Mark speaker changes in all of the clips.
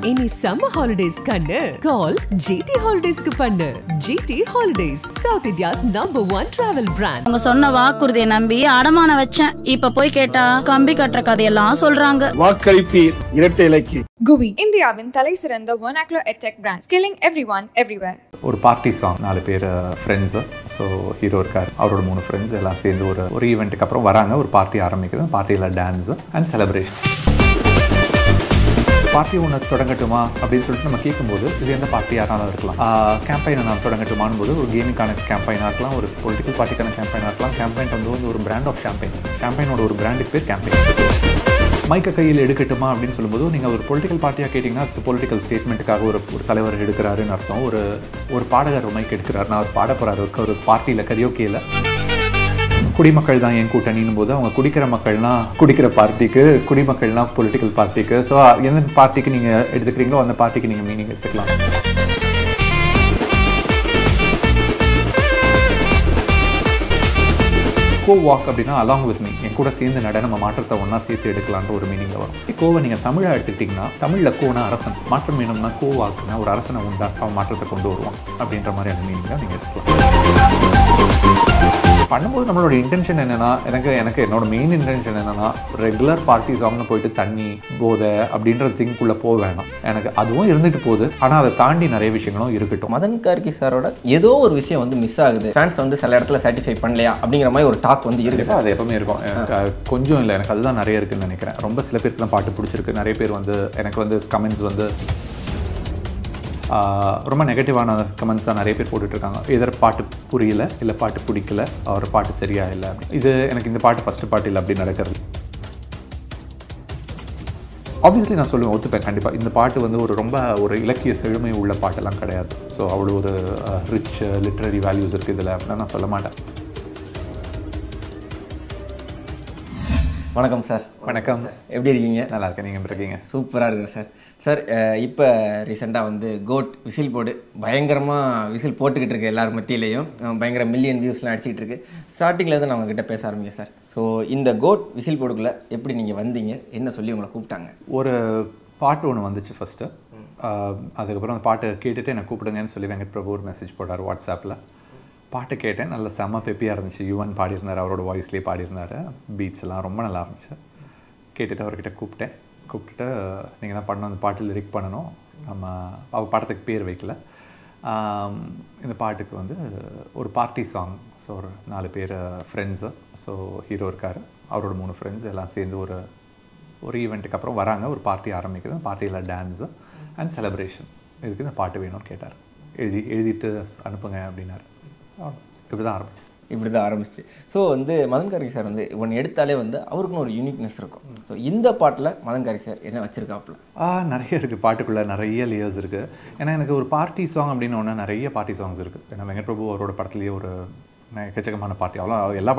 Speaker 1: Any summer holidays kannu call GT Holidays ku pannu. GT Holidays, South India's #1 travel brand.
Speaker 2: அவங்க சொன்ன வாக்குறுதியை நம்பி அடமான வச்சேன். இப்ப போய் கேட்டா கம்பி கட்டற கதையெல்லாம் சொல்றாங்க.
Speaker 3: வாக்களிப்பீர் இரட்டை இலக்கிய.
Speaker 4: GUI இந்தியாவின் தலை சிறந்த vernacular edtech brand, skilling everyone everywhere.
Speaker 5: ஒரு பார்ட்டி சாங் 4 பேர் ஃப்ரெண்ட்ஸு. ஸோ ஹீரோ இருக்கார், அவரோட 3 ஃப்ரெண்ட்ஸ் எல்லாம் சேர்ந்து ஒரு ஈவெண்ட்டுக்கு அப்புறம் வராங்க. ஒரு பார்ட்டி ஆரம்பிக்குது. பார்ட்டியில் டான்ஸு அண்ட் செலிப்ரேஷன். பார்ட்டி ஒன்று தொடங்கட்டுமா அப்படின்னு சொல்லிட்டு நம்ம கேட்கும்போது இது எந்த பார்ட்டியாக இருந்தாலும் இருக்கலாம். கேம்பெயினை நான் தொடங்கட்டுமான்னு போது ஒரு கேமிங்கான கேம்பெயினாக இருக்கலாம், ஒரு பொலிட்டிக்கல் பார்ட்டிக்கான கேம்பெயினாக இருக்கலாம். கேம்பெயின் வந்து ஒரு பிராண்ட் ஆஃப் கேம்பெயினோட ஒரு பிராண்டுக்கு பேர் கேம்பெயின். மைக்கை கையில் எடுக்கட்டுமா அப்படின்னு சொல்லும்போது நீங்கள் ஒரு பொலிட்டிக்கல் பார்ட்டியாக கேட்டிங்கன்னா அது பொலிட்டிக்கல் ஸ்டேட்மெண்ட்டுக்காக ஒரு தலைவர் எடுக்கிறாருன்னு அர்த்தம். ஒரு பாடகர் மைக் எடுக்கிறாரு, நான் பாட போகிறாரு ஒரு பார்ட்டியில் கரியோக்கேயில். குடிமக்கள் தான் என் கூட்டணின்னு போது அவங்க குடிக்கிற மக்கள்னா குடிக்கிற பார்ட்டிக்கு, குடிமக்கள்னா பொலிட்டிக்கல் பார்ட்டிக்கு. ஸோ எந்த பார்ட்டிக்கு நீங்கள் எடுத்துக்கிறீங்களோ அந்த பார்ட்டிக்கு நீங்கள் மீனிங் எடுத்துக்கலாம். கோ வாக் அப்படின்னா அலாங் வித் மீ, என் கூட சேர்ந்து நட, நம்ம மாற்றத்தை ஒன்றா சேர்த்து எடுக்கலான்ற ஒரு மீனிங்கில் வரும். கோவை நீங்கள் தமிழாக எடுத்துக்கிட்டிங்கன்னா தமிழில் கோனா அரசன், மாற்றம் வேணும்னா கோ வாக்குனா ஒரு அரசனை உண்டா அவன் மாற்றத்தை கொண்டு வருவான் அப்படின்ற மாதிரியான மீனிங்காக நீங்கள் எடுத்துக்கலாம். பண்ணும்போது நம்மளோட இன்டென்ஷன் என்னென்னா, எனக்கு என்னோட மெயின் இன்டென்ஷன் என்னென்னா ரெகுலர் பார்ட்டி சாங்னு போயிட்டு தண்ணி போதை அப்படின்ற திங்குள்ளே போக வேணாம். எனக்கு அதுவும் இருந்துட்டு போகுது, ஆனால் அதை தாண்டி நிறைய விஷயங்களும் இருக்கட்டும்.
Speaker 6: மதன் கார்கி சாரோட ஏதோ ஒரு விஷயம் வந்து மிஸ் ஆகுது, ஃபேன்ஸ் வந்து சில இடத்துல சாட்டிஸ்ஃபை பண்ணலையா அப்படிங்கிற மாதிரி ஒரு டாக் வந்து இருக்குது.
Speaker 5: அது எப்பவுமே இருக்கும். கொஞ்சம் இல்லை, எனக்கு அதுதான் நிறைய இருக்குதுன்னு நினைக்கிறேன். ரொம்ப சில பேருக்கு தான் பாட்டு பிடிச்சிருக்கு. நிறைய பேர் வந்து எனக்கு வந்து கமெண்ட்ஸ் வந்து ரொம்ப நெகட்டிவான கமெண்ட்ஸ் தான் நிறைய பேர் போட்டுட்ருக்காங்க. இதர் பாட்டு புரியல, இல்லை பாட்டு பிடிக்கல, ஒரு பாட்டு சரியா இல்லை, இது எனக்கு இந்த பாட்டு ஃபஸ்ட்டு பாட்டு இல்லை அப்படி நடக்கிறது. ஆப்வியஸ்லி நான் சொல்லுவேன், ஒத்துப்பேன் கண்டிப்பாக. இந்த பாட்டு வந்து ஒரு இலக்கிய செழுமை உள்ள பாட்டெல்லாம் கிடையாது. ஸோ அவ்வளோ ஒரு ரிச் லிட்ரரி வேல்யூஸ் இருக்குது இதில் அப்படின்னா நான் சொல்ல மாட்டேன்.
Speaker 6: வணக்கம் சார்.
Speaker 5: வணக்கம்.
Speaker 6: எப்படி இருக்கீங்க?
Speaker 5: நல்லா இருக்கேன், நீங்கள் எப்படி இருக்கீங்க?
Speaker 6: சூப்பராக இருக்குது சார். சார் இப்போ ரீசெண்டாக வந்து கோட் விசில் போடு பயங்கரமாக விசில் போட்டுக்கிட்டு இருக்கு, எல்லார் மத்தியிலையும் பயங்கர மில்லியன் வியூஸ்லாம் அடிச்சிக்கிட்டு இருக்கு. ஸ்டார்டிங்லேருந்து நான் உங்ககிட்ட பேச ஆரம்பிங்க சார். ஸோ இந்த கோட் விசில் போடுக்குள்ளே எப்படி நீங்கள் வந்தீங்க, என்ன சொல்லி உங்களை கூப்பிட்டாங்க?
Speaker 5: ஒரு பாட்டு ஒன்று வந்துச்சு ஃபஸ்ட்டு. அதுக்கப்புறம் அந்த பாட்டு கேட்டுட்டு என்னை கூப்பிடுங்கன்னு சொல்லி வெங்கட் பிரபு ஒரு மெசேஜ் போட்டார் வாட்ஸ்அப்பில். பாட்டு கேட்டேன், நல்ல செம்ம பெப்பியாக இருந்துச்சு. யுவன் பாடியிருந்தார், அவரோட வாய்ஸ்லேயே பாடியிருந்தார். பீட்ஸ் எல்லாம் ரொம்ப நல்லா இருந்துச்சு. கேட்டுட்டு அவர்கிட்ட கூப்பிட்டுட்டு நீங்கள் தான் பண்ணணும், அந்த பாட்டு லிரிக் பண்ணணும், நம்ம அவர் படத்துக்கு பேர் வைக்கல, இந்த பாட்டுக்கு வந்து ஒரு பார்ட்டி சாங். ஸோ ஒரு 4 பேர் ஃப்ரெண்ட்ஸு. ஸோ ஹீரோ இருக்கார், அவரோட 3 ஃப்ரெண்ட்ஸ் எல்லாம் சேர்ந்து ஒரு ஈவெண்ட்டுக்கு அப்புறம் வராங்க. ஒரு பார்ட்டி ஆரம்பிக்குது. பார்ட்டியில் டான்ஸு அண்ட் செலிப்ரேஷன். இதுக்கு இந்த பாட்டு வேணும்னு கேட்டார். எழுதிட்டு அனுப்புங்க அப்படின்னாரு. இப்படி தான் ஆரம்பிச்சு.
Speaker 6: ஸோ வந்து மதன் கார்கி சார் வந்து ஒன்று எடுத்தாலே வந்து அவருக்குன்னு ஒரு யூனிக்னஸ் இருக்கும். ஸோ இந்த பாட்டில் மதன் கார்கி சார் என்ன வச்சுருக்காப்புல?
Speaker 5: நிறைய இருக்குது, பாட்டுக்குள்ளே நிறைய லேயர்ஸ் இருக்குது. ஏன்னா எனக்கு ஒரு பார்ட்டி சாங் அப்படின்னு ஒன்று நிறைய பார்ட்டி சாங்ஸ் இருக்குது. ஏன்னா வெங்கட் பிரபு அவரோட படத்துலேயே ஒரு எக்கச்சக்கமான பார்ட்டி, அவ்வளோ எல்லா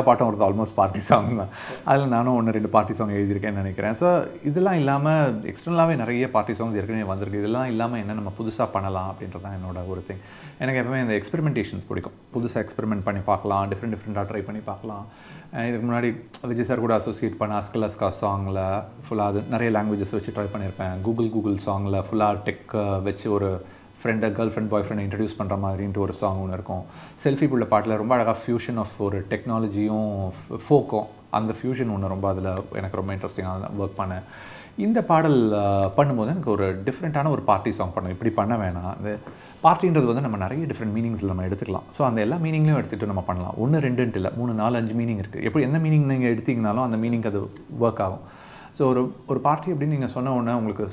Speaker 5: பாட்டும் வருது ஆல்மோஸ்ட் பார்ட்டி சாங் தான். அதில் நானும் 1-2 பார்ட்டி சாங் எழுதியிருக்கேன்னு நினைக்கிறேன். ஸோ இதெல்லாம் இல்லாமல் எக்ஸ்டர்னலாகவே நிறைய பார்ட்டி சாங்ஸ் ஏற்கனவே வந்திருக்கு. இதெல்லாம் இல்லாமல் என்ன நம்ம புதுசாக பண்ணலாம் அப்படின்றது தான் என்னோட ஒரு திங். எனக்கு எப்பவுமே இந்த எக்ஸ்பெரிமெண்டேஷன்ஸ் பிடிக்கும். புதுசாக எக்ஸ்பெரிமெண்ட் பண்ணி பார்க்கலாம், டிஃப்ரெண்ட்டாக ட்ரை பண்ணி பார்க்கலாம். இதுக்கு முன்னாடி விஜய் சார் கூட அசோசியேட் பண்ண அஸ்கலஸ்கா சாங்கில் ஃபுல்லாக அது நிறைய லாங்குவேஜஸ் வச்சு ட்ரை பண்ணியிருப்பேன். கூகுள் சாங்கில் ஃபுல்லாக டெக் வச்சு ஒரு கேர்ள் ஃப்ரெண்ட் பாய் ஃப்ரெண்ட் இன்ட்ரடியூஸ் பண்ணுற மாதிரின்ட்டு ஒரு சாங் ஒன்று இருக்கும். செல்ஃபி உள்ள பாட்டில் ரொம்ப அழகாக ஃபியூஷன் ஆஃப் ஒரு டெக்னாலஜியும் ஃபோக்கும், அந்த ஃபியூஷன் ஒன்று ரொம்ப அதில் எனக்கு ரொம்ப இன்ட்ரெஸ்டிங்காக ஒர்க் பண்ணேன். இந்த பாடல் பண்ணும்போது எனக்கு ஒரு டிஃப்ரெண்ட்டான ஒரு பார்ட்டி சாங் பண்ணணும். இப்படி பண்ண வேணாம். அந்த பார்ட்டின்றது வந்து நம்ம நிறைய டிஃப்ரெண்ட் மீனிங்ஸில் நம்ம எடுத்துக்கலாம். ஸோ அந்த எல்லா மீனிங்லையும் எடுத்துகிட்டு நம்ம பண்ணலாம். 1 2 இல்லை, 3 4 5 மீனிங் இருக்குது. எப்படி எந்த மீனிங் நீங்கள் எடுத்திங்கனாலும் அந்த மீனிங் அது ஒர்க் ஆகும். ஸோ ஒரு பார்ட்டி அப்படின்னு நீங்கள் சொன்ன உடனே உங்களுக்கு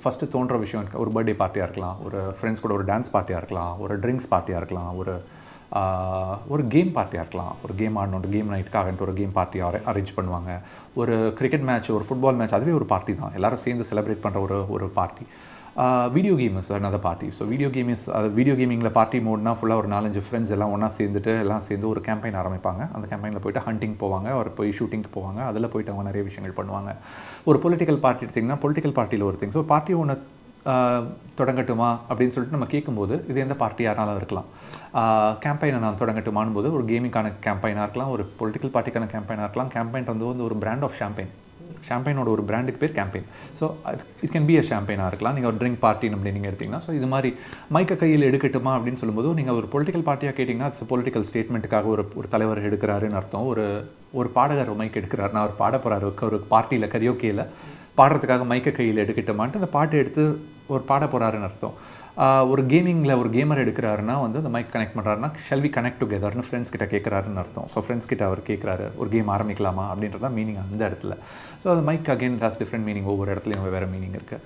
Speaker 5: ஃபஸ்ட்டு தோன்ற விஷயம் இருக்குது. ஒரு பர்த்டே பார்ட்டியாக இருக்கலாம், ஒரு ஃப்ரெண்ட்ஸ் கூட ஒரு டான்ஸ் பார்ட்டியாக இருக்கலாம், ஒரு ட்ரிங்க்ஸ் பார்ட்டியாக இருக்கலாம், ஒரு கேம் பார்ட்டியாக இருக்கலாம். ஒரு கேம் ஆடணும், கேம் நைட்டுக்காகன்ட்டு ஒரு கேம் பார்ட்டி அரேஞ்ச் பண்ணுவாங்க. ஒரு கிரிக்கெட் மேட்ச், ஒரு ஃபுட்பால் மேட்ச், அதுவே ஒரு பார்ட்டி தான். எல்லோரும் சேர்ந்து செலிப்ரேட் பண்ணுற ஒரு party. Video game is another party. So video கேமிங்கில் பார்ட்டி மோட்னா ஃபுல்லாக ஒரு 4-5 ஃப்ரெண்ட்ஸ் எல்லாம் ஒன்றா சேர்ந்து ஒரு கேம்பெயின் ஆரம்பிப்பாங்க. அந்த கேம்பெயினில் போய்ட்டு ஹண்டிங் போவாங்க, போய் ஷூட்டிங்க்கு போவாங்க. அதில் போய்ட்டு அவங்க நிறைய விஷயங்கள் பண்ணுவாங்க. ஒரு பொலிட்டிக்கல் பார்ட்டி எடுத்திங்கன்னா பொலிட்டிக்கல் பார்ட்டியில் ஒரு திங். ஸோ பார்ட்டி ஒன்று தொடங்கட்டுமா அப்படின்னு சொல்லிட்டு நம்ம கேட்கும்போது இது எந்த பார்ட்டியானாலும் இருக்கலாம். கேம்பெயினை நான் தொடங்கட்டுமான்னு போது ஒரு கேமிங்கான கேம்பெயினாக இருக்கலாம், ஒரு பொலிட்டிக்கல் பார்ட்டிக்கான கேம்பெயினாக இருக்கலாம். கேம்பெயின் வந்து ஒரு பிராண்ட் ஆஃப் ஷாம்பைனோட ஒரு பிராண்டுக்கு பேர் campaign. So it can be a ஷாம்பைனாக இருக்கலாம். நீங்கள் ஒரு ட்ரிங்க் பார்ட்டின்னு அப்படி நீங்கள் எடுத்திங்கன்னா, ஸோ இது மாதிரி மைக்கை கையில் எடுக்கட்டுமா அப்படின்னு சொல்லும்போது நீங்கள் ஒரு பொலிட்டிக்கல் பார்ட்டியாக கேட்டிங்கன்னா இட்ஸ் பொலிட்டிக்கல் ஸ்டேட்மெண்ட்டுக்காக ஒரு தலைவர் எடுக்கிறாருன்னு அர்த்தம். ஒரு பாடகர் மைக் எடுக்கிறாரு, நான் ஒரு பாட போகிறாரு ஒரு பார்ட்டியில் கரியோக்கேயில் பாடுறதுக்காக மைக்கை கையில் எடுக்கட்டுமான்ட்டு அந்த பாட்டு எடுத்து ஒரு பாட போகிறாருன்னு அர்த்தம். ஒரு கேமிங்கில் ஒரு கேமர் எடுக்கிறாருன்னா வந்து அந்த மைக் கனெக்ட் பண்ணுறாருன்னா ஷெல் வி கனெக்ட் டுகெதர்னு ஃப்ரெண்ட்ஸ் கிட்ட கேட்குறாருன்னு அர்த்தம். ஸோ ஃப்ரெண்ட்ஸ் கிட்ட அவர் கேட்குறாரு ஒரு கேம் ஆரம்பிக்கலாமா அப்படின்றத மீனிங் அந்த இடத்துல. ஸோ அது might again has different meaning, ஒவ்வொரு இடத்துலையும் வேறு மீனிங் இருக்குது.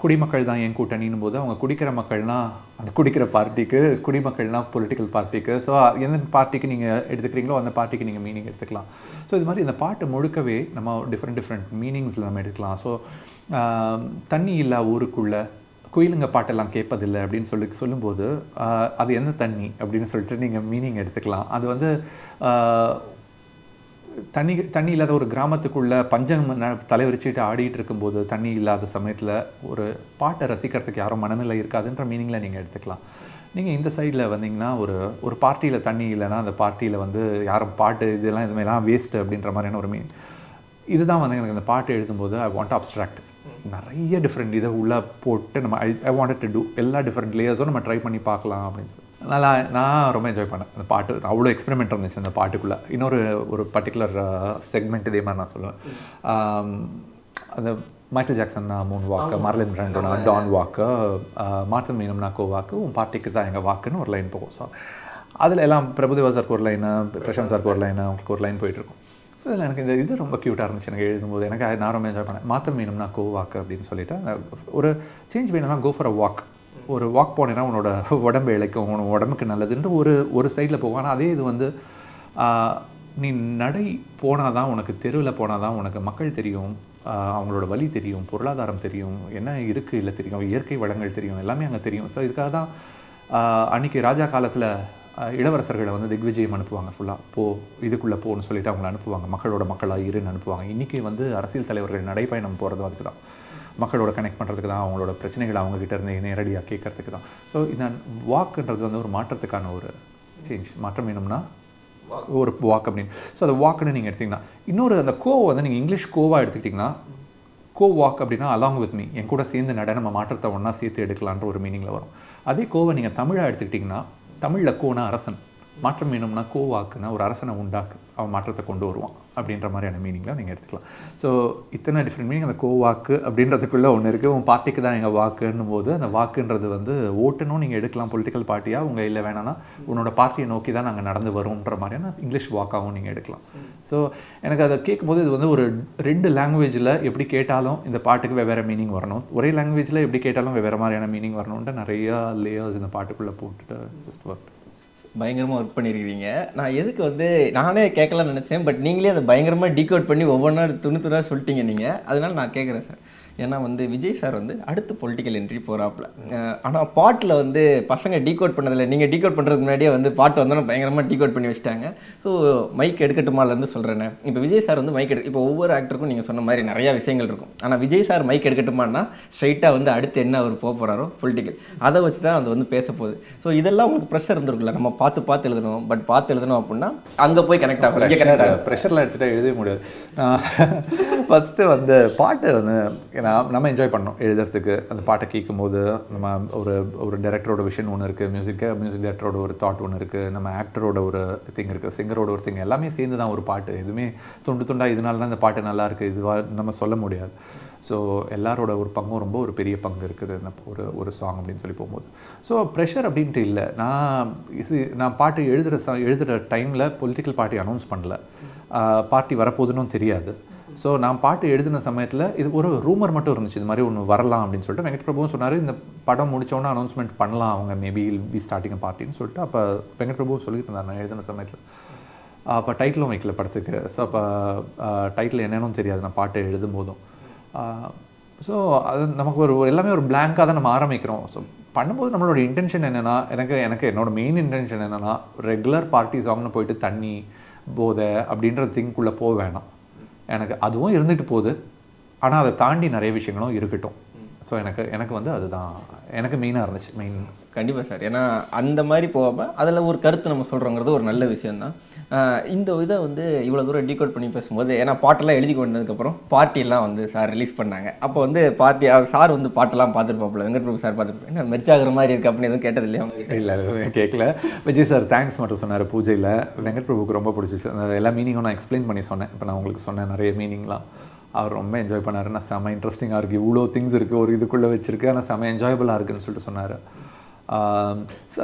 Speaker 5: குடிமக்கள் தான் என் கூட்டணின்னு போது அவங்க குடிக்கிற மக்கள்னா அந்த குடிக்கிற பார்ட்டிக்கு, குடிமக்கள்னா பொலிட்டிக்கல் பார்ட்டிக்கு. ஸோ எந்த பார்ட்டிக்கு நீங்கள் எடுத்துக்கிறீங்களோ அந்த பார்ட்டிக்கு நீங்கள் மீனிங் எடுத்துக்கலாம். ஸோ இது மாதிரி இந்த பாட்டு முழுக்கவே நம்ம டிஃப்ரெண்ட் மீனிங்ஸில் நம்ம எடுக்கலாம். ஸோ தண்ணி இல்லா ஊருக்குள்ளே குயிலுங்க பாட்டெல்லாம் கேட்பதில்லை அப்படின்னு சொல்லும்போது அது எந்த தண்ணி அப்படின்னு சொல்லிட்டு நீங்கள் மீனிங் எடுத்துக்கலாம். அது வந்து தண்ணி இல்லாத ஒரு கிராமத்துக்குள்ளே பஞ்சம் தலைவரிச்சிட்டு ஆடிட்டு இருக்கும்போது தண்ணி இல்லாத சமயத்தில் ஒரு பாட்டை ரசிக்கிறதுக்கு யாரும் மனநிலை இருக்காதுன்ற மீனிங்கில் நீங்கள் எடுத்துக்கலாம். நீங்கள் இந்த சைடில் வந்தீங்கன்னா ஒரு பார்ட்டியில் தண்ணி இல்லைன்னா அந்த பார்ட்டியில் வந்து யாரும் பாட்டு இதெல்லாம் இதுமாதிரிலாம் வேஸ்ட்டு அப்படின்ற மாதிரியான ஒரு இதுதான் வந்து எனக்கு அந்த பாட்டு எழுதும்போது ஐ வாண்ட் அப்ஸ்ட்ராக்ட் நிறைய டிஃப்ரெண்ட் இதை உள்ளே போட்டு நம்ம ஐ வாண்டட் டு டூ எல்லா டிஃப்ரெண்ட் லேயர்ஸும் நம்ம ட்ரை பண்ணி பார்க்கலாம் அப்படின்னு சொல்லி நான் ரொம்ப என்ஜாய் பண்ணேன் அந்த பாட்டு. அவ்வளோ எக்ஸ்பெரிமெண்ட் இருந்துச்சு அந்த பாட்டுக்குள்ளே. ஒரு பர்டிகுலர் செக்மெண்ட் இதே மாதிரி நான் சொல்லுவேன். அந்த மைக்கேல் ஜாக்சன் மூன் வாக்கு, மார்லின் பிராண்டோனா டான் வாக்கு, மார்த்தன் மீனம்னா கோ வாக்கு, உன் பார்ட்டிக்கு தான் எங்கள் வாக்குன்னு ஒரு லைன் போகும். ஸோ அதில் எல்லாம் பிரபுதேவா சாருக்கு ஒரு லைனு, பிரசாந்த் சாருக்கு ஒரு லைனு, அவங்களுக்கு ஒரு லைன் போயிட்டுருக்கும். ஸோ இதில் எனக்கு இது ரொம்ப க்யூட்டாக இருந்துச்சு எனக்கு எழுதும்போது. எனக்கு நான் ரொம்ப என்ஜாய் பண்ணேன். மாற்றம் வேணும்னா கோ வாக்கு அப்படின்னு சொல்லிட்டு ஒரு சேஞ்ச் வேணும்னா கோ ஃபார் அ வாக். ஒரு வாக் போனேன்னா உன்னோட உடம்பு இழைக்கும், உன்னோட உடம்புக்கு நல்லதுன்ற ஒரு சைடில் போகும். ஆனால் அதே இது வந்து நீ நடை போனால் தான் உனக்கு, தெருவில் போனால் தான் உனக்கு மக்கள் தெரியும், அவங்களோட வழி தெரியும், பொருளாதாரம் தெரியும், என்ன இருக்குது இல்லை தெரியும், இயற்கை வளங்கள் தெரியும், எல்லாமே அங்கே தெரியும். ஸோ இதுக்காக தான் அன்றைக்கி ராஜா காலத்தில் இளவரசர்களை வந்து திக்விஜயம் அனுப்புவாங்க. ஃபுல்லாக இதுக்குள்ளே போன்னு சொல்லிட்டு அவங்கள அனுப்புவாங்க, மக்களோட மக்களாக இருன்னு அனுப்புவாங்க. இன்றைக்கி வந்து அரசியல் தலைவர்கள் நடைப்பயணம் போகிறதும் அதுக்கு தான், மக்களோட கனெக்ட் பண்ணுறதுக்கு தான், அவங்களோட பிரச்சனைகளை அவங்ககிட்ட இருந்து நேரடியாக கேட்கறதுக்கு தான். ஸோ இந்த வாக்குன்றது வந்து ஒரு மாற்றத்துக்கான ஒரு சேஞ்ச். மாற்றம் வேணும்னா ஒரு வாக் அப்படின்னு. ஸோ அந்த வாக்குன்னு நீங்கள் எடுத்திங்கன்னா இன்னொரு அந்த கோவை வந்து நீங்கள் இங்கிலீஷ் கோவாக எடுத்துக்கிட்டிங்கன்னா கோ வாக் அப்படின்னா அலாங் வித் மீ, என் கூட சேர்ந்து நட, நம்ம மாற்றத்தை ஒன்றா சேர்த்து எடுக்கலான்ற ஒரு மீனிங்கில் வரும். அதே கோவை நீங்கள் தமிழாக எடுத்துக்கிட்டிங்கன்னா தமிழில் கோனா அரசன், மாற்றம் வேணும்னா கோ வாக்குன்னா ஒரு அரசனை உண்டாக்கு, அவன் மாற்றத்தை கொண்டு வருவான் அப்படின்ற மாதிரியான மீனிங்கில் நீங்கள் எடுத்துக்கலாம். ஸோ இத்தனை டிஃப்ரெண்ட் மீனிங் அந்த கோ வாக்கு அப்படின்றதுக்குள்ளே ஒன்று இருக்குது. உன் பார்ட்டிக்கு தான் எங்கள் வாக்குன்னும் போது அந்த வாக்குன்றது வந்து ஓட்டுனும் நீங்கள் எடுக்கலாம் பொலிட்டிக்கல் பார்ட்டியாக, உங்கள் இல்லை வேணான்னா உன்னோட பார்ட்டியை நோக்கி தான் நாங்கள் நடந்து வரோன்ற மாதிரியான இங்கிலீஷ் வாக்காகவும் நீங்கள் எடுக்கலாம். ஸோ எனக்கு அதை கேட்கும்போது இது வந்து ஒரு 2 லாங்குவேஜில் எப்படி கேட்டாலும் இந்த பாட்டுக்கு வெவ்வேறு மீனிங் வரணும், ஒரே லாங்குவேஜில் எப்படி கேட்டாலும் வெவ்வேறு மாதிரியான மீனிங் வரணுன்ட்டு நிறையா லேயர்ஸ் இந்த பாட்டுக்குள்ளே போட்டுட்டு ஜஸ்ட் ஒர்க்.
Speaker 6: பயங்கரமாக ஒர்க் பண்ணியிருக்கிறீங்க. நான் எதுக்கு வந்து நானே கேட்கலாம்னு நினச்சேன், பட் நீங்களே அதை பயங்கரமாக டீகோட் பண்ணி ஒவ்வொன்றா துணி சொல்லிட்டீங்க நீங்கள். அதனால் நான் கேட்குறேன் சார். ஏன்னா வந்து விஜய் சார் வந்து அடுத்து பொலிட்டிக்கல் என்ட்ரி போகிறாப்புல. ஆனால் பாட்டில் வந்து பசங்க டீகோட் பண்ணதில்லை, நீங்கள் டீகோட் பண்ணுறதுக்கு முன்னாடியே வந்து பாட்டு வந்தோன்னா பயங்கரமாக டீகோட் பண்ணி வச்சுட்டாங்க. ஸோ மைக் எடுக்கட்டுமாலேருந்து சொல்கிறேன்னே, இப்போ விஜய் சார் வந்து மைக் இப்போ ஒவ்வொரு ஆக்டருக்கும் நீங்கள் சொன்ன மாதிரி நிறையா விஷயங்கள் இருக்கும். ஆனால் விஜய் சார் மைக் எடுக்கட்டுமான்னா ஸ்ட்ரைட்டாக வந்து அடுத்து என்ன அவர் போகிறாரோ பொலிட்டிக்கல், அதை வச்சு தான் அது வந்து பேச போகுது. ஸோ இதெல்லாம் உங்களுக்கு ப்ரெஷர் இருந்திருக்குல்ல, நம்ம பார்த்து எழுதணும், பட் பார்த்து எழுதணும் அப்படின்னா அங்கே போய் கனெக்ட் ஆகும். இங்கே கனெக்ட் ஆகும்.
Speaker 5: ப்ரெஷர்லாம் எடுத்துகிட்டு எழுதவே முடியாது. ஃபஸ்ட்டு வந்து பாட்டு வந்து நம்ம என்ஜாய் பண்ணோம் எழுதுறதுக்கு. அந்த பாட்டை கேட்கும்போது நம்ம ஒரு டைரக்டரோட விஷன் ஒன்று இருக்குது, மியூசிக் டைரக்டரோட ஒரு தாட் ஒன்று இருக்குது, நம்ம ஆக்டரோட ஒரு திங் இருக்குது, சிங்கரோட ஒரு திங், எல்லாமே சேர்ந்து தான் ஒரு பாட்டு. எதுவுமே துண்டாக இதனால தான் இந்த பாட்டு நல்லா இருக்குது இதுவாக நம்ம சொல்ல முடியாது. ஸோ எல்லாரோட ஒரு பங்கும் ரொம்ப ஒரு பெரிய பங்கு இருக்குது இந்த ஒரு சாங் அப்படின்னு சொல்லி போகும்போது. ஸோ ப்ரெஷர் அப்படின்ட்டு இல்லை. நான் பாட்டு எழுதுகிற டைமில் பொலிட்டிக்கல் பார்ட்டி அனௌன்ஸ் பண்ணல, பார்ட்டி வரப்போகுதுன்னு தெரியாது. ஸோ நான் பாட்டு எழுதின சமயத்தில் இது ஒரு ரூமர் மட்டும் இருந்துச்சு, இது மாதிரி ஒன்று வரலாம் அப்படின்னு சொல்லிட்டு வெங்கட் பிரபுவும் சொன்னார், இந்த படம் முடித்தோன்னா அனௌன்ஸ்மெண்ட் பண்ணலாம் அவங்க, மேபி பி ஸ்டார்டிங் பார்ட்டின்னு சொல்லிட்டு. அப்போ வெங்கட் பிரபுவும் சொல்லிட்டு இருந்தார் நான் எழுதின சமயத்தில். அப்போ டைட்டிலும் வைக்கல படத்துக்கு. ஸோ அப்போ டைட்டில் என்னன்னு தெரியாது நான் பாட்டு எழுதும் போதும். ஸோ அது நமக்கு எல்லாமே ஒரு பிளாங்காக தான் நம்ம ஆரம்பிக்கிறோம். ஸோ பண்ணும்போது நம்மளோட இன்டென்ஷன் என்னென்னா, எனக்கு என்னோட மெயின் இன்டென்ஷன் என்னென்னா, ரெகுலர் பார்ட்டி சாங்னு போயிட்டு தண்ணி போதை அப்படின்ற திங்குள்ளே போக வேணாம். எனக்கு அதுவும் இருந்துட்டு போகுது, ஆனால் அதை தாண்டி நிறைய விஷயங்களும் இருக்கட்டும். ஸோ எனக்கு வந்து அதுதான் எனக்கு மெயினாக இருந்துச்சு மெயின்.
Speaker 6: கண்டிப்பாக சார். ஏன்னா அந்த மாதிரி போகாமல் அதில் ஒரு கருத்து நம்ம சொல்கிறோங்கிறது ஒரு நல்ல விஷயந்தான். இந்த இதை வந்து இவ்வளோ தூரம் டீகோட் பண்ணி பேசும்போது, ஏன்னா பாட்டெல்லாம் எழுதி கொண்டதுக்கப்புறம் பார்ட்டியெல்லாம் வந்து சார் ரிலீஸ் பண்ணாங்க. அப்போ வந்து பார்ட்டி சார் வந்து பாட்டெல்லாம் பார்த்துருப்பாப்புல, வெங்கட் பிரபு சார் பார்த்துருப்பேன். என்ன மெர்ச்சாகிற மாதிரி இருக்குது அப்படின்னு எதுவும் கேட்டது இல்லையா?
Speaker 5: இல்லை எதுவும் கேட்கல. விஜய் சார் தேங்க்ஸ் மட்டும் சொன்னார் பூஜையில். வெங்கட் பிரபுக்கு ரொம்ப பிடிச்சிச்சு. அந்த எல்லா மீனிங்கும் நான் எக்ஸ்பிளைன் பண்ணி சொன்னேன். இப்போ நான் உங்களுக்கு சொன்னேன் நிறைய மீனிங்லாம். அவர் ரொம்ப என்ஜாய் பண்ணார். நான் செம்ம இன்ட்ரெஸ்டிங்காக இருக்குது, இவ்வளோ திங்ஸ் இருக்குது ஒரு இதுக்குள்ளே வச்சுருக்கு, ஆனால் செம்ம என்ஜாயபுளாக இருக்குதுன்னு சொல்லிட்டு சொன்னார்.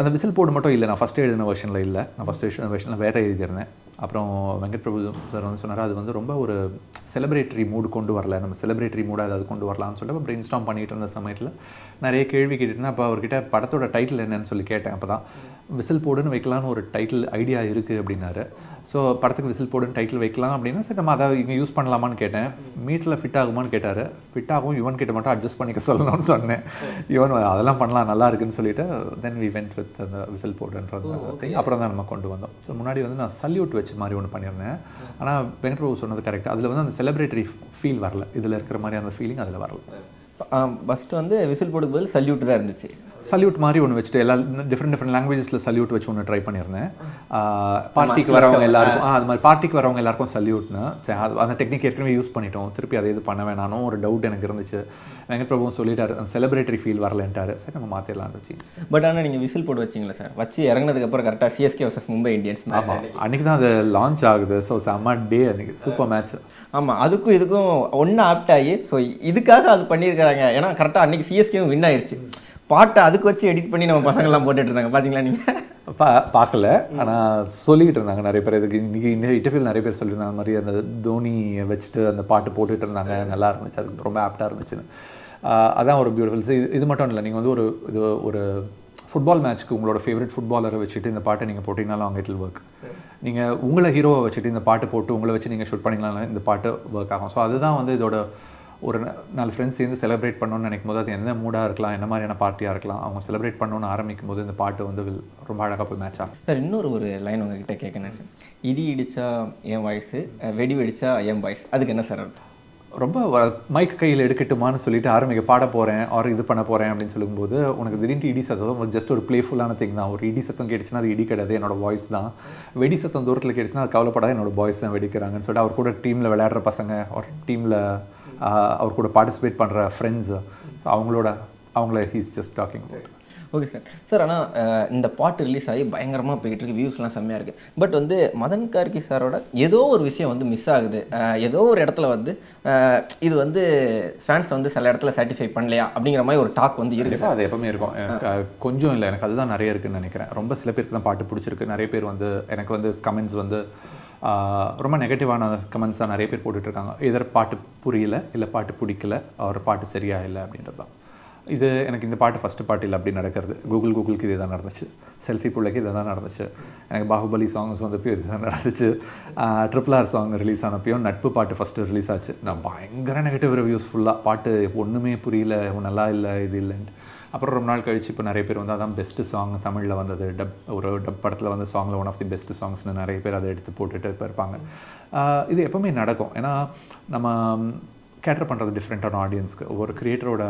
Speaker 5: அந்த விசில் போர்டு மட்டும் இல்லை, நான் ஃபஸ்ட்டு எழுதின வெர்ஷனில் இல்லை, நான் ஃபஸ்ட்டு வெர்ஷனில் வேறு எழுதியிருந்தேன். அப்புறம் வெங்கட் பிரபு சார் வந்து சொன்னார், அது வந்து ரொம்ப ஒரு செலிப்ரேட்டரி மூடு கொண்டு வரல, நம்ம செலிப்ரேட்டரி மூடாக அதாவது கொண்டு வரலாம்னு சொல்லிட்டு பிரெயின் ஸ்டார்ம் பண்ணிகிட்டு இருந்த சமயத்தில் நிறைய கேள்வி கேட்டுருந்தேன். அப்போ அவர்கிட்ட படத்தோட டைட்டில் என்னன்னு சொல்லி கேட்டேன். அப்போ தான் விசில் போடுன்னு வைக்கலான்னு ஒரு டைட்டில் ஐடியா இருக்குது அப்படின்னாரு. ஸோ படத்துக்கு விசில் போடுன்னு டைட்டில் வைக்கலாம் அப்படின்னா சரி நம்ம அதை இங்கே யூஸ் பண்ணலாமான்னு கேட்டேன். மீட்டில் ஃபிட் ஆகுமான்னு கேட்டார். ஃபிட் ஆகும், யுவன் கிட்ட மட்டும் அட்ஜஸ்ட் பண்ணிக்க சொல்லணும்னு சொன்னேன். யுவன் அதெல்லாம் பண்ணலாம் நல்லா இருக்குன்னு சொல்லிட்டு தென் வி வென்ட் வித் அந்த விசில் போடுன்றது. அப்புறம் தான் நம்ம கொண்டு வந்தோம். ஸோ முன்னாடி வந்து நான் சல்யூட் வச்சு மாதிரி ஒன்று பண்ணியிருந்தேன். ஆனால் வெங்கட் பிரபு சொன்னது கரெக்டாக, அதில் வந்து அந்த செலிப்ரேட்டரி ஃபீல் வரல, இதில் இருக்கிற மாதிரி அந்த ஃபீலிங் அதில் வரல.
Speaker 6: ஃபஸ்ட்டு வந்து விசில் போடுக்கு பதில் சல்யூட் தான் இருந்துச்சு.
Speaker 5: சல்யூட் மாதிரி ஒன்று வச்சுட்டு எல்லா டிஃப்ரெண்ட் லாங்குவேஜஸில் சல்யூட் வச்சு ஒன்று ட்ரை பண்ணியிருந்தேன். பார்ட்டிக்கு வரவங்க எல்லாருக்கும் அது மாதிரி பார்ட்டிக்கு வரவங்க எல்லாருக்கும் சல்யூட்னு அந்த டெக்னிக் ஏற்கனவே யூஸ் பண்ணிட்டோம், திருப்பி அதை இது பண்ண வேணானும் ஒரு டவுட் எனக்கு இருந்துச்சு. வெங்கட் பிரபுவும் சொல்லிட்டாரு அந்த செலிப்ரேட்டரி ஃபீல் வரலன்ட்டாரு. சரி நம்ம மாற்றிடலாம் இருந்துச்சு.
Speaker 6: பட் ஆனால் நீங்கள் விசில் போட்டு வச்சிங்களா சார்? வச்சு இறங்கினதுக்கப்புறம் கரெக்டாக சிஎஸ்கே வர்சஸ் மும்பை இந்தியன்ஸ்.
Speaker 5: ஆமாம், அன்றைக்கி தான் அது லான்ச் ஆகுது. ஸோ செம்ம டே அன்றைக்கி, சூப்பர் மேட்ச்.
Speaker 6: ஆமாம், அதுக்கும் இதுக்கும் ஒன்றா ஆப்ட் ஆகி ஸோ இதுக்காக அது பண்ணியிருக்கிறாங்க. ஏன்னா கரெக்டாக அன்றைக்கி சிஎஸ்கேவும் வின் ஆயிடுச்சு. பாட்டை அதுக்கு வச்சு எடிட் பண்ணி நம்ம பசங்கள்லாம் போட்டுட்டு இருந்தாங்க, பார்த்தீங்களா நீங்கள்?
Speaker 5: பார்க்கல, ஆனால் சொல்லிக்கிட்டு இருந்தாங்க நிறைய பேர். இதுக்கு இன்றைக்கி இன்டர்வியூவில் நிறைய பேர் சொல்லியிருந்தாங்க மாதிரி அந்த தோனியை வச்சுட்டு அந்த பாட்டு போட்டுட்டு இருந்தாங்க, நல்லா இருந்துச்சு, அதுக்கு ரொம்ப ஆப்டாக இருந்துச்சுன்னு. அதான் ஒரு பியூட்டிஃபுல். இது மட்டும் இல்லை, நீங்கள் வந்து ஒரு ஃபுட்பால் மேட்ச்க்கு உங்களோட ஃபேவரட் ஃபுட்பாலரை வச்சுட்டு இந்த பாட்டை நீங்கள் போட்டிங்கனாலும் அவங்க இட் வில் ஒர்க். நீங்கள் உங்களை ஹீரோவை வச்சுட்டு இந்த பாட்டு போட்டு உங்களை வச்சு நீங்கள் ஷூட் பண்ணிங்கனாலும் இந்த பாட்டு ஒர்க் ஆகும். ஸோ அதுதான் வந்து இதோட ஒரு 4 ஃப்ரெண்ட்ஸ் சேர்ந்து செலிப்ரேட் பண்ணணும்னு நினைக்கும் போது அது எந்த மூடாக இருக்கலாம், என்ன மாதிரியான பார்ட்டியாக இருக்கலாம், அவங்க செலிப்ரேட் பண்ணணும்னு ஆரம்பிக்கும் போது இந்த பாட்டு வந்து ரொம்ப அழகாக போய் மேட்ச் ஆகும்.
Speaker 6: சார் இன்னொரு லைன் உங்ககிட்ட கேட்கணும். இடி இடிச்சா என் வாய்ஸு, வெடி வெடிச்சா என் வாய்ஸ், அதுக்கு என்ன சார் அர்த்தம்?
Speaker 5: ரொம்ப மைக் கையில் எடுக்கட்டுமான்னு சொல்லிட்டு ஆரம்பிக்க பாட போகிறேன் ஆர் இது பண்ண போகிறேன் அப்படின்னு சொல்லும்போது உனக்கு திடீர்னு இடி சத்தம் ஜஸ்ட் ஒரு பிளேஃபுல்லான திங் தான். ஒரு இடி சத்தம் கேட்டுச்சுன்னா அது இடி கிடையாது, என்னோட வாய்ஸ் தான். வெடி சத்தம் தூரத்தில் கேட்டுச்சுன்னா அது கவலைப்படாது, என்னோட வாய்ஸ் தான் வெடிக்கிறாங்கன்னு சொல்லிட்டு அவர் கூட டீமில் விளையாடுற பசங்க ஒரு டீமில் அவர் கூட பார்ட்டிசிபேட் பண்ணுற ஃப்ரெண்ட்ஸு, ஸோ அவங்கள he's just talking about.
Speaker 6: Okay sir. Sir ஆனால் இந்த பாட்டு ரிலீஸ் ஆகி பயங்கரமாக போய்கிட்டு இருக்கு, வியூஸ்லாம் செம்மையாக இருக்குது. பட் வந்து மதன் கார்கி சாரோட ஏதோ ஒரு விஷயம் வந்து மிஸ் ஆகுது. ஏதோ ஒரு இடத்துல வந்து இது வந்து ஃபேன்ஸ் வந்து சில இடத்துல சாட்டிஸ்ஃபை பண்ணலையா அப்படிங்கிற மாதிரி ஒரு டாக் வந்து இருக்குது.
Speaker 5: அது எப்பவுமே இருக்கும், கொஞ்சம் இல்லை, எனக்கு அதுதான் நிறைய இருக்குதுன்னு நினைக்கிறேன். ரொம்ப சில பேருக்கு தான் பாட்டு பிடிச்சிருக்கு. நிறைய பேர் வந்து எனக்கு வந்து கமெண்ட்ஸ் வந்து ரொம்ப நெகட்டிவான கமெண்ட்ஸ் தான் நிறைய பேர் போட்டுட்ருக்காங்க. எதர் பாட்டு புரியல, இல்லை பாட்டு பிடிக்கல, ஒரு பாட்டு சரியா இல்லை அப்படின்றது தான். இது எனக்கு இந்த பாட்டு ஃபஸ்ட்டு பாட்டு இல்லை அப்படி நடக்கிறது. கூகுளுக்கு இதே தான் நடந்துச்சு, செல்ஃபி பிள்ளைக்கு இதை தான் நடந்துச்சு, எனக்கு பாகுபலி சாங்ஸ் வந்தப்போ இது தான் நடந்துச்சு, RRR சாங் ரிலீஸ் ஆனப்பையும் நட்பு பாட்டு ஃபஸ்ட்டு ரிலீஸ் ஆச்சு. நான் பயங்கர நெகட்டிவ் ரிவ்யூஸ் ஃபுல்லாக, பாட்டு ஒன்றுமே புரியல, நல்லா இல்லை, இது இல்லைன்ட்டு. அப்புறம் ரொம்ப நாள் கழிச்சு இப்போ நிறைய பேர் வந்து அதான் பெஸ்ட்டு சாங் தமிழில் வந்தது, ஒரு டப் படத்தில் வந்து சாங்கில் ஒன் ஆஃப் தி பெஸ்ட்டு சாங்ஸ்னு நிறைய பேர் அதை எடுத்து போட்டுட்டு இப்போ இருப்பாங்க. இது எப்போவுமே நடக்கும். ஏன்னா நம்ம கேட்டர் பண்ணுறது டிஃப்ரெண்ட்டான ஆடியன்ஸ்க்கு. ஒரு கிரியேட்டரோட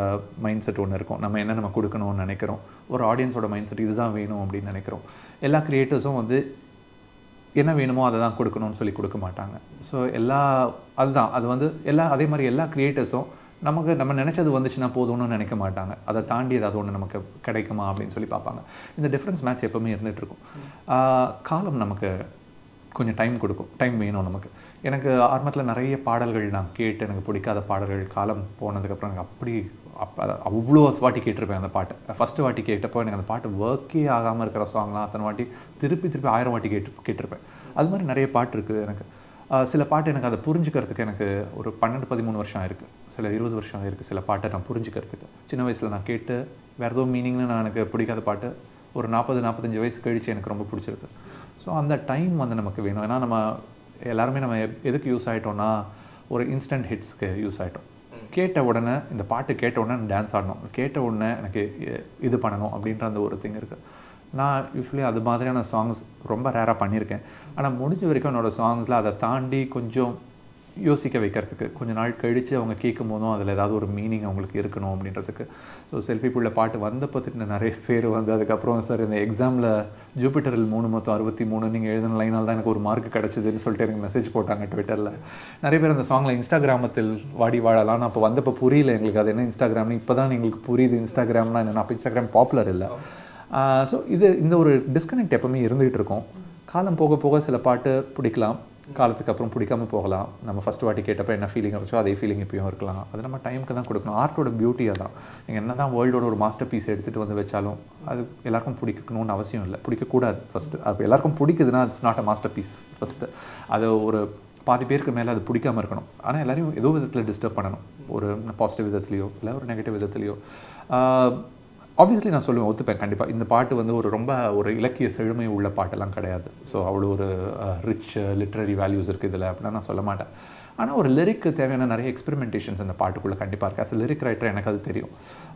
Speaker 5: மைண்ட் செட் ஒன்று இருக்கும், நம்ம என்ன நம்ம கொடுக்கணும்னு நினைக்கிறோம். ஒரு ஆடியன்ஸோட மைண்ட் செட் இதுதான் வேணும் அப்படின்னு நினைக்கிறோம். எல்லா கிரியேட்டர்ஸும் வந்து என்ன வேணுமோ அதை தான் கொடுக்கணும்னு சொல்லி கொடுக்க மாட்டாங்க. ஸோ அதுதான் அது வந்து அதே மாதிரி எல்லா கிரியேட்டர்ஸும் நம்ம நினச்சது வந்துச்சுன்னா போதும்னு நினைக்க மாட்டாங்க. அதை தாண்டி ஏதாவது ஒன்று நமக்கு கிடைக்குமா அப்படின்னு சொல்லி பார்ப்பாங்க. இந்த டிஃப்ரென்ஸ் மேட்ச் எப்போவுமே இருந்துகிட்ருக்கும். காலம் நமக்கு கொஞ்சம் டைம் கொடுக்கும், டைம் வேணும் நமக்கு. எனக்கு ஆரம்பத்தில் நிறைய பாடல்கள் நான் கேட்டு எனக்கு பிடிக்காத பாடல்கள் காலம் போனதுக்கப்புறம் எனக்கு அவ்வளோ வாட்டி கேட்டிருப்பேன் அந்த பாட்டை. ஃபஸ்ட்டு வாட்டி கேட்டப்போ எனக்கு அந்த பாட்டு ஒர்க்கே ஆகாமல் இருக்கிற சாங்லாம் அத்தனை வாட்டி திருப்பி 1000 வாட்டி கேட்டிருப்பேன். அது மாதிரி நிறைய பாட்டு இருக்குது எனக்கு. சில பாட்டு எனக்கு அதை புரிஞ்சுக்கிறதுக்கு எனக்கு ஒரு 12-13 வருஷம் இருக்குது, சில 20 வருஷம் இருக்குது சில பாட்டை நான் புரிஞ்சுக்கிறதுக்கு. சின்ன வயசில் நான் கேட்டு வேறு ஏதோ மீனிங்னு நான் எனக்கு பிடிக்காத பாட்டு ஒரு 40-45 வயசு கழித்து எனக்கு ரொம்ப பிடிச்சிருக்கு. ஸோ அந்த டைம் வந்து நமக்கு வேணும். ஏன்னா நம்ம எல்லாருமே நம்ம எதுக்கு யூஸ் ஆகிட்டோம்னா ஒரு இன்ஸ்டன்ட் ஹிட்ஸ்க்கு யூஸ் ஆகிட்டோம். கேட்ட உடனே இந்த பாட்டு கேட்ட உடனே டான்ஸ் ஆடணும், கேட்ட உடனே எனக்கு இது பண்ணணும் அப்படின்ற அந்த ஒரு திங் இருக்குது. நான் யூஸ்வலி அது மாதிரியான சாங்ஸ் ரொம்ப ரேராக பண்ணியிருக்கேன். ஆனால் முடிஞ்ச வரைக்கும் என்னோடய சாங்ஸில் அதை தாண்டி கொஞ்சம் யோசிக்க வைக்கிறதுக்கு, கொஞ்ச நாள் கழித்து அவங்க கேட்கும் போதும் அதில் ஏதாவது ஒரு மீனிங் அவங்களுக்கு இருக்கணும் அப்படின்றதுக்கு. ஸோ செல்ஃபி புள்ள பாட்டு வந்த பற்றின நிறைய பேர் வந்து அதுக்கப்புறம் சார் இந்த எக்ஸாமில் ஜூபிட்டரில் 3 மொத்தம் 63 நீங்கள் எழுதின லைனால் தான் எனக்கு ஒரு மார்க் கிடச்சிதுன்னு சொல்லிட்டு எனக்கு மெசேஜ் போட்டாங்க ட்விட்டரில். நிறைய பேர் அந்த சாங்கில் இன்ஸ்டாகிராமத்தில் வாடி வாழலாம். அப்போ வந்தப்போ புரியல எங்களுக்கு அது என்ன இன்ஸ்டாகிராம்னு. இப்போ தான் எங்களுக்கு புரியுது இன்ஸ்டாகிராம்னா என்ன. அப்போ இன்ஸ்டாகிராம் பாப்புலர் இல்லை. ஸோ இந்த ஒரு டிஸ்கனெக்ட் எப்பவுமே இருந்துகிட்டு இருக்கும். காலம் போக போக சில பாட்டு பிடிக்கலாம், காலத்துக்கு அப்புறம் பிடிக்காமல் போகலாம். நம்ம ஃபஸ்ட் வாட்டி கேட்டப்போ என்ன ஃபீலிங் இருந்துச்சோ அதே ஃபீலிங் இப்பயும் இருக்கலாம். அது நம்ம டைமுக்கு தான் கொடுக்கணும். ஆர்ட்டோட பியூட்டியாக தான். நீங்கள் என்ன தான் வேர்ல்டோட ஒரு மாஸ்டர் பீஸ் எடுத்துகிட்டு வந்து வச்சாலும் அது எல்லாருக்கும் பிடிக்கணும்னு அவசியம் இல்லை, பிடிக்கக்கூடாது. ஃபஸ்ட்டு அப்போ எல்லாருக்கும் பிடிக்குதுன்னா it's not a masterpiece. First அது ஒரு பாதி பேருக்கு மேலே அது பிடிக்காமல் இருக்கணும். ஆனால் எல்லாரையும் ஏதோ விதத்தில் டிஸ்டர்ப் பண்ணணும், ஒரு பாசிட்டிவ் விதத்துலையோ இல்லை ஒரு நெகட்டிவ் விதத்துலையோ. ஆப்வியஸ்லி நான் சொல்லுவேன், ஒத்துப்பேன் கண்டிப்பாக. இந்த பாட்டு வந்து ரொம்ப ஒரு இலக்கிய செழுமை உள்ள பாட்டெல்லாம் கிடையாது. ஸோ அவ்வளோ ஒரு ரிச் லிட்ரரி வேல்யூஸ் இருக்குது இதில் அப்படின்னா நான் சொல்ல மாட்டேன். ஆனால் ஒரு லிரிக்கு தேவையான நிறைய எக்ஸ்பெரிமெண்டேஷன்ஸ் அந்த பாட்டுக்குள்ளே கண்டிப்பாக இருக்குது. அஸ் லிரிக் ரைட்டர் எனக்கு அது தெரியும்.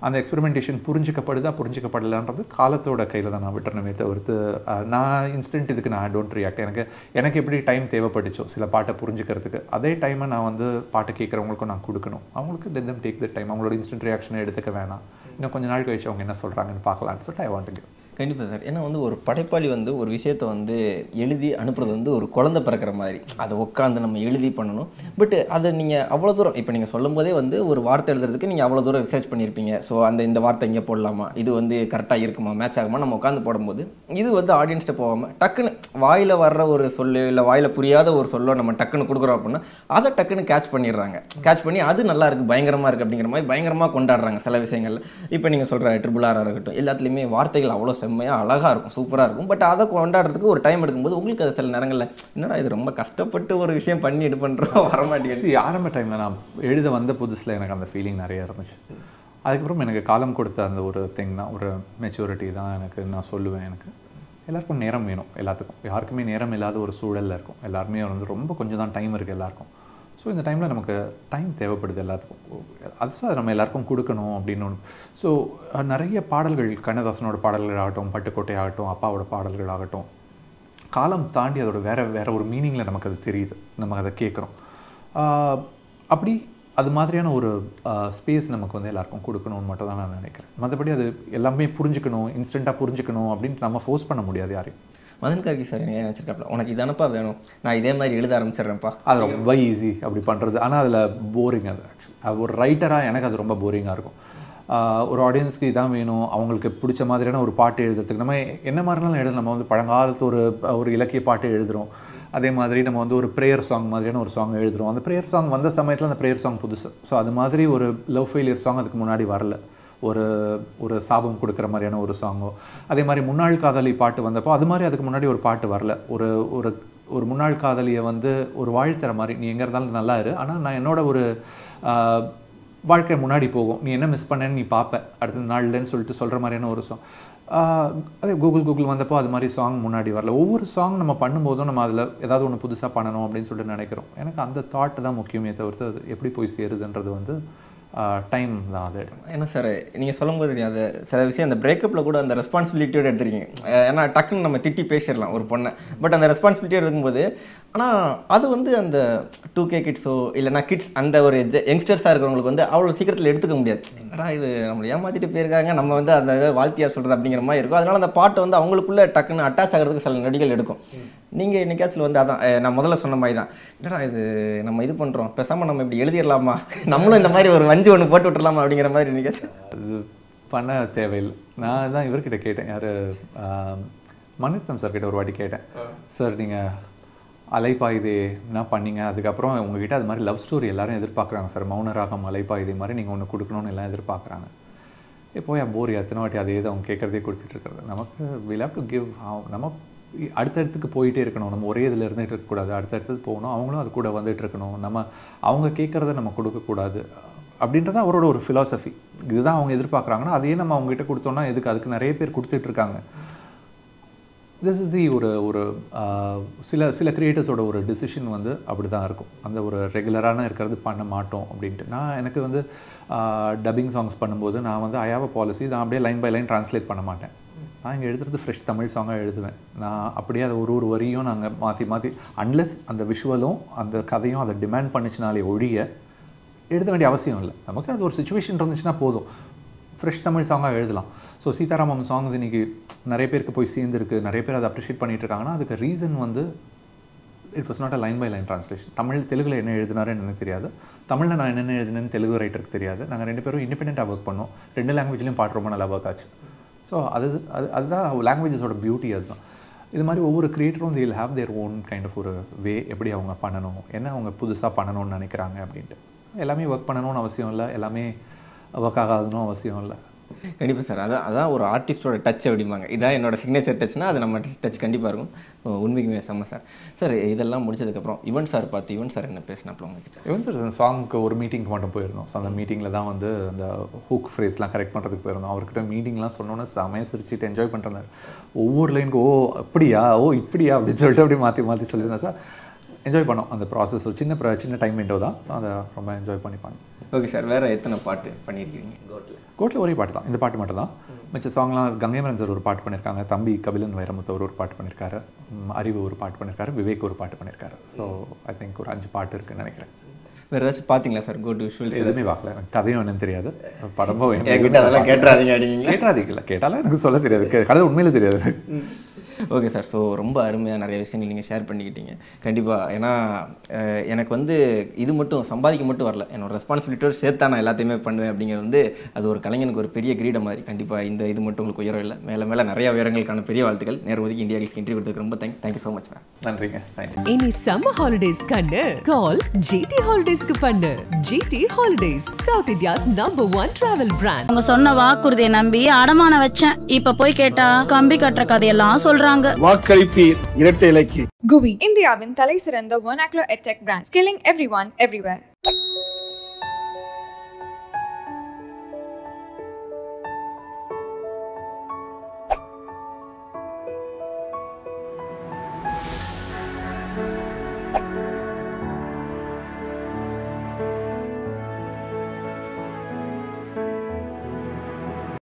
Speaker 5: அந்த எக்ஸ்பெரிமெண்டேஷன் புரிஞ்சிக்கப்படலான்றது காலத்தோட கையில் தான் நான் விட்டுறணுமே தவிர்த்து நான் இன்ஸ்டன்ட் இதுக்கு நான் டோன்ட் ரியாக்ட். எனக்கு எப்படி டைம் தேவைப்பட்டுச்சோ சில பாட்டை புரிஞ்சுக்கிறதுக்கு, அதே டைமை நான் வந்து பாட்டு கேட்குறவங்களுக்கும் நான் கொடுக்கணும். அவங்களுக்கு let them take the time. அவங்களோட இன்ஸ்டன்ட் ரியாக்ஷனை எடுத்துக்க வேணாம். இன்னும் கொஞ்சம் நாள் கழிச்சு அவங்க என்ன சொல்கிறாங்கன்னு பார்க்கலான்னு சொல்லிட்டு ஐ வாண்ட் டு கிவ்.
Speaker 6: கண்டிப்பாக சார். ஏன்னா வந்து ஒரு படைப்பாளி வந்து ஒரு விஷயத்தை வந்து எழுதி அனுப்புறது வந்து ஒரு குழந்தை பிறக்கிற மாதிரி. அதை உட்காந்து நம்ம எழுதி பண்ணணும். பட் அதை நீங்கள் அவ்வளோ தூரம் இப்போ நீங்கள் சொல்லும் போதே வந்து ஒரு வார்த்தை எழுதுறதுக்கு நீங்கள் அவ்வளோ தூரம் ரிசர்ச் பண்ணியிருப்பீங்க. ஸோ இந்த வார்த்தை இங்கே போடலாமா, இது வந்து கரெக்டாக இருக்குமா, மேட்ச் ஆகுமா, நம்ம உட்காந்து போடும்போது இது வந்து ஆடியன்ஸ்கிட்ட போகாமல் டக்குன்னு வாயில் வர்ற ஒரு சொல்லு இல்லை வாயில் புரியாத ஒரு சொல்லோ நம்ம டக்குன்னு கொடுக்குறோம் அப்படின்னா அதை டக்குன்னு கேட்ச் பண்ணிடுறாங்க. கேட்ச் பண்ணி அது நல்லா இருக்குது, பயங்கரமாக இருக்குது அப்படிங்கிற மாதிரி பயங்கரமாக கொண்டாடுறாங்க சில விஷயங்கள். இப்போ நீங்கள் சொல்கிற RRR இருக்கட்டும், எல்லாத்துலேயுமே வார்த்தைகள் அவ்வளோ செம்மையாக அழகாக இருக்கும், சூப்பராக இருக்கும். பட் அதை கொண்டாடுறதுக்கு ஒரு டைம் எடுக்கும்போது உங்களுக்கு அது சில நேரங்களில் என்னடா இது ரொம்ப கஷ்டப்பட்டு ஒரு விஷயம் பண்ணி இது பண்ணுறோம் வரமாட்டேங்குது.
Speaker 5: ஆரம்ப டைமில் நான் எழுத வந்த புதுசில் எனக்கு அந்த ஃபீலிங் நிறைய இருந்துச்சு. அதுக்கப்புறம் எனக்கு காலம் கொடுத்த அந்த ஒரு திங் தான், ஒரு மெச்சூரிட்டி தான் எனக்கு நான் சொல்லுவேன். எனக்கு எல்லாருக்கும் நேரம் வேணும். எல்லாத்துக்கும் யாருக்குமே நேரம் இல்லாத ஒரு சூழலில் இருக்கும். எல்லாருமே வந்து ரொம்ப கொஞ்சம் தான் டைம் இருக்குது எல்லாருக்கும். ஸோ இந்த டைமில் நமக்கு டைம் தேவைப்படுது எல்லாத்துக்கும். அது நம்ம எல்லாருக்கும் கொடுக்கணும் அப்படின்னு ஒன்று. ஸோ நிறைய பாடல்கள், கண்ணதாசனோட பாடல்கள் ஆகட்டும், பட்டுக்கோட்டை ஆகட்டும், அப்பாவோட பாடல்கள் ஆகட்டும், காலம் தாண்டி அதோட வேற ஒரு மீனிங்கில் நமக்கு அது தெரியுது, நம்ம அதை கேட்குறோம். அப்படி அது மாதிரியான ஒரு ஸ்பேஸ் நமக்கு வந்து எல்லாருக்கும் கொடுக்கணும்னு மட்டும் தான் நான் நினைக்கிறேன். மற்றபடி அது எல்லாமே புரிஞ்சுக்கணும், இன்ஸ்டண்ட்டாக புரிஞ்சுக்கணும் அப்படின்ட்டு நம்ம ஃபோர்ஸ் பண்ண முடியாது யாரையும்.
Speaker 6: மதன் கார்கி சார் என்ன நினச்சிருக்காப்ல, உனக்கு இதானப்பா வேணும், நான் இதே மாதிரி எழுத ஆரம்பிச்சிடுறேன்ப்பா.
Speaker 5: அது ரொம்ப ஈஸி அப்படி பண்ணுறது. ஆனால் அதில் போரிங். அது ஆக்சுவலி ஒரு ரைட்டராக எனக்கு அது ரொம்ப போரிங்காக இருக்கும். ஒரு ஆடியன்ஸ்க்கு இதான் வேணும், அவங்களுக்கு பிடிச்ச மாதிரியான ஒரு பாட்டு எழுதுறதுக்கு நம்ம என்ன மாதிரிலாம் எழுத, நம்ம வந்து பழங்காலத்து ஒரு இலக்கிய பாட்டு எழுதுகிறோம். அதே மாதிரி நம்ம வந்து ஒரு ப்ரேயர் சாங் மாதிரியான ஒரு சாங் எழுதுகிறோம். அந்த ப்ரேயர் சாங் வந்த சமயத்தில் அந்த ப்ரேயர் சாங் புதுசு. ஸோ அது மாதிரி ஒரு லவ் ஃபெயிலியர் சாங் அதுக்கு முன்னாடி வரல. ஒரு சாபம் கொடுக்குற மாதிரியான ஒரு சாங்கோ, அதே மாதிரி முன்னாள் காதலி பாட்டு வந்தப்போ அது மாதிரி அதுக்கு முன்னாடி ஒரு பாட்டு வரல. ஒரு முன்னாள் காதலியை வந்து ஒரு வாழ்த்துற மாதிரி, நீ எங்கே இருந்தாலும் நல்லா இரு, ஆனால் நான் என்னோட ஒரு வாழ்க்கை முன்னாடி போகும், நீ என்ன மிஸ் பண்ணேன்னு நீ பார்ப்ப அடுத்த நாள்லன்னு சொல்லிட்டு சொல்கிற மாதிரியான ஒரு சாங். அதே கூகுள் வந்தப்போ அது மாதிரி சாங் முன்னாடி வரல. ஒவ்வொரு சாங் நம்ம பண்ணும்போதும் நம்ம அதில் ஏதாவது ஒன்று புதுசாக பண்ணணும் அப்படின்னு சொல்லிட்டு நினைக்கிறோம். எனக்கு அந்த தாட் தான் முக்கியமே தவிர்த்து அது எப்படி போய் சேருதுன்றது வந்து டைம் தான் அது.
Speaker 6: ஏன்னா சார் நீங்கள் சொல்லும்போது அது சில விஷயம் அந்த பிரேக்கப்பில் கூட அந்த ரெஸ்பான்சிபிலிட்டியோடு எடுத்துருக்கீங்க. ஏன்னா டக்குன்னு நம்ம திட்டி பேசிடலாம் ஒரு பொண்ணை, பட் அந்த ரெஸ்பான்சிபிலிட்டியோடு இருக்கும்போது ஆனால் அது வந்து அந்த 2K கிட்ஸோ இல்லைனா கிட்ஸ் அந்த ஒரு யங்ஸ்டர்ஸாக இருக்கிறவங்களுக்கு வந்து அவ்வளோ சீக்கிரத்தில் எடுத்துக்க முடியாது. ஏன்னா இது நம்மளை ஏமாற்றிட்டு போயிருக்காங்க, நம்ம வந்து அந்த வாழ்த்தியாக சொல்கிறது அப்படிங்கிற மாதிரி இருக்கும். அதனால் அந்த பாட்டை வந்து அவங்களுக்குள்ளே டக்குன்னு அட்டாச் ஆகிறதுக்கு சில நடிகள் எடுக்கும். நீங்கள் என்னைக்காச்சும் வந்து அதான் நான் முதல்ல சொன்ன மாதிரி தான், என்னடா இது நம்ம இது பண்ணுறோம், பேசாமல் நம்ம இப்படி எழுதிடலாமா, நம்மளும் இந்த மாதிரி ஒரு வஞ்சி ஒன்று போட்டு விட்டுடலாமா அப்படிங்கிற மாதிரி என்னைக்காச்சும்
Speaker 5: அது பண்ண தேவையில்லை. நான் தான் இவர்கிட்ட கேட்டேன், யார் மணிரத்னம் சார் கிட்ட ஒரு வாட்டி கேட்டேன், சார் நீங்கள் அலைப்பாயுதே என்ன பண்ணீங்க, அதுக்கப்புறம் உங்ககிட்ட அது மாதிரி லவ் ஸ்டோரி எல்லாரும் எதிர்பார்க்குறாங்க சார், மௌனராகம் அலைப்பாயுதே மாதிரி நீங்கள் ஒன்று கொடுக்கணும்னு எல்லாம் எதிர்பார்க்குறாங்க. இப்போ என் போர் எத்தனை வாட்டி அதே தான் அவங்க கேட்குறதே கொடுத்துட்டு இருக்கிறது. நமக்கு வில் ஹேவ் டு கிவ். நம்ம அடுத்தடுத்துக்கு போயிட்டே இருக்கணும், நம்ம ஒரே இதில் இருந்துகிட்டு இருக்கக்கூடாது, அடுத்தடுத்தது போகணும், அவங்களும் அது கூட வந்துட்டு இருக்கணும், நம்ம அவங்க கேட்குறத நம்ம கொடுக்கக்கூடாது அப்படின்றது அவரோட ஒரு ஃபிலாசபி. இதுதான் அவங்க எதிர்பார்க்குறாங்கன்னா அதையே நம்ம அவங்ககிட்ட கொடுத்தோம்னா எதுக்கு, அதுக்கு நிறைய பேர் கொடுத்துட்ருக்காங்க. திஸ் இஸ் தி ஒரு சில கிரியேட்டர்ஸோட ஒரு டிசிஷன் வந்து அப்படி தான் இருக்கும். அந்த ஒரு ரெகுலரான இருக்கிறது பண்ண மாட்டோம் அப்படின்ட்டு. எனக்கு வந்து டப்பிங் சாங்ஸ் பண்ணும்போது நான் வந்து ஐ ஹேவ் அ பாலிசி, நான் அப்படியே லைன் பை லைன் ட்ரான்ஸ்லேட் பண்ண மாட்டேன். நான் இங்கே எழுதுறது ஃப்ரெஷ் தமிழ் சாங்காக எழுதுவேன். நான் அப்படியே அதை ஒரு வரியும் நாங்கள் மாற்றி அன்லெஸ் அந்த விஷுவலும் அந்த கதையும் அதை டிமாண்ட் பண்ணிச்சுனாலே ஒழிய எழுத வேண்டிய அவசியம் இல்லை. நமக்கு அது ஒரு சுச்சுவேஷன் இருந்துச்சுன்னா போதும், ஃப்ரெஷ் தமிழ் சாங்காக எழுதலாம். ஸோ சீதாராமம் சாங்ஸ் இன்றைக்கி நிறைய பேருக்கு போய் சேர்ந்துருக்கு, நிறைய பேர் அதை அப்ரிஷியேட் பண்ணிகிட்டு இருக்காங்கன்னா அதுக்கு ரீசன் வந்து it was not a line by line translation. தெலுங்கில் என்ன எழுதினாருன்னு எனக்கு தெரியாது, தமிழில் நான் என்னென்ன எழுதினேன்னு தெலுங்கு ரைட்டருக்கு தெரியாது. நாங்கள் 2 பேரும் இண்டிபெண்ட்டாக ஒர்க் பண்ணோம். 2 லாங்குவேஜ்லேயும் பாட்டு ரொம்ப நல்லா ஒர்க் ஆச்சு. ஸோ அதுதான் லாங்குவேஜஸோட பியூட்டி. அதுதான் இது மாதிரி ஒவ்வொரு கிரியேட்டரும் they'll have their own kind of ஒரு வே எப்படி அவங்க பண்ணணும், என்ன அவங்க புதுசாக பண்ணணும்னு நினைக்கிறாங்க அப்படின்ட்டு. எல்லாமே ஒர்க் பண்ணணும்னு அவசியம் இல்லை, எல்லாமே ஒர்க் ஆகாதுன்னு அவசியம் இல்லை.
Speaker 6: கண்டிப்பாக சார். அதான் ஒரு ஆர்டிஸ்டோட டச் அப்படிம்பாங்க. இதான் என்னோட சிக்னேச்சர் டச்னா அது நம்ம டச் கண்டிப்பாக இருக்கும். உண்மைக்குமே செம்ம சார். சார் இதெல்லாம் முடிச்சதுக்கப்புறம் யுவன் சார் பார்த்து யுவன் சார் என்ன பேசினாப்புல உங்ககிட்ட?
Speaker 5: யுவன் சார் சாங்க்கு ஒரு மீட்டிங்க்கு மட்டும் போயிருந்தோம். ஸோ அந்த மீட்டிங்கில் தான் வந்து அந்த ஹூக் ஃப்ரேஸ்லாம் கரெக்ட் பண்ணுறதுக்கு போயிருந்தோம். அவர்கிட்ட மீட்டிங்லாம் சொன்னோன்னே செமையாக சிரிச்சுட்டு என்ஜாய் பண்ணிருந்தார். ஒவ்வொரு லைனுக்கு ஓ அப்படியா இப்படியா அப்படின்னு சொல்லிட்டு அப்படியே மாற்றி சொல்லியிருந்தேன் சார். என்ஜாய் பண்ணோம் அந்த ப்ராசஸ். ஒரு சின்ன டைம் விண்டோ தான். ஸோ அதை ரொம்ப என்ஜாய் பண்ணி பண்ணோம்.
Speaker 6: Okay sir. வேறு எத்தனை பாட்டு பண்ணியிருக்கீங்க
Speaker 5: கோட்டில் ஒரே பாட்டு தான், இந்த பாட்டு மட்டும் தான். மிச்ச சாங்லாம் கங்கைமரன் சார் ஒரு பாட்டு பண்ணியிருக்காங்க, தம்பி கபிலன் வைரமுத்து ஒரு பாட்டு பண்ணியிருக்காரு, அறிவு ஒரு பாட்டு பண்ணியிருக்காரு, விவேக் ஒரு பாட்டு பண்ணியிருக்காரு. ஸோ ஐ திங்க் ஒரு 5 பாட்டு இருக்குன்னு நினைக்கிறேன்.
Speaker 6: வேறு ஏதாச்சும் பார்த்தீங்களா சார்? கோட் விஷுவல்ஸ்
Speaker 5: எதுவுமே பார்க்கல, எனக்கு கதையும் என்னன்னு தெரியாது, படமும்
Speaker 6: என்கிட்ட அதெல்லாம் கேட்டுறாதீங்க அப்படிங்க.
Speaker 5: கேட்டாதீங்களா? கேட்டாலும் எனக்கு சொல்ல தெரியாது, கதை உண்மையிலே தெரியாது.
Speaker 6: Okay sir. ஸோ ரொம்ப அருமையாக நிறைய விஷயங்கள் நீங்கள் ஷேர் பண்ணிக்கிட்டீங்க. கண்டிப்பாக ஏன்னா எனக்கு வந்து இது மட்டும் சம்பாதிக்க மட்டும் வரல, என்னோட ரெஸ்பான்சிபிலிட்டியோடு சேர்த்தா நான் எல்லாத்தையுமே பண்ணுவேன் அப்படிங்கிறது வந்து அது ஒரு கலைஞனுக்கு ஒரு பெரிய கிரீடம் மாதிரி. கண்டிப்பாக இந்த இது மட்டும் உங்களுக்கு உயரம் இல்லை, மேலே நிறைய உயரங்களுக்கான பெரிய வாழ்த்துக்கள். நேரம் ஒதுக்கி இந்தியா கிளிஸ்க்கு இன்டர்வியூ கொடுத்துருக்கு ரொம்ப தேங்க்யூ ஸோ மச் மேம்.
Speaker 5: நன்றிங்க.
Speaker 1: இனி சம்மர் ஹாலிடேஸ் கண்ணு கால் ஜிடி ஹாலிடேஸ்க்கு பண்ணு. GT holidays South India's number 1 travel brand.
Speaker 2: அவங்க சொன்ன வாக்குறுதியை நம்பி அடமான வச்சேன். இப்ப போய் கேட்டா கம்பி கட்டுற கதையெல்லாம் சொல்றாங்க.
Speaker 3: வாக்களிப்பீர் இரட்டை இலைக்கு.
Speaker 4: GUI, இந்தியாவின் தலை சிறந்த vernacular edtech brand, skilling everyone everywhere.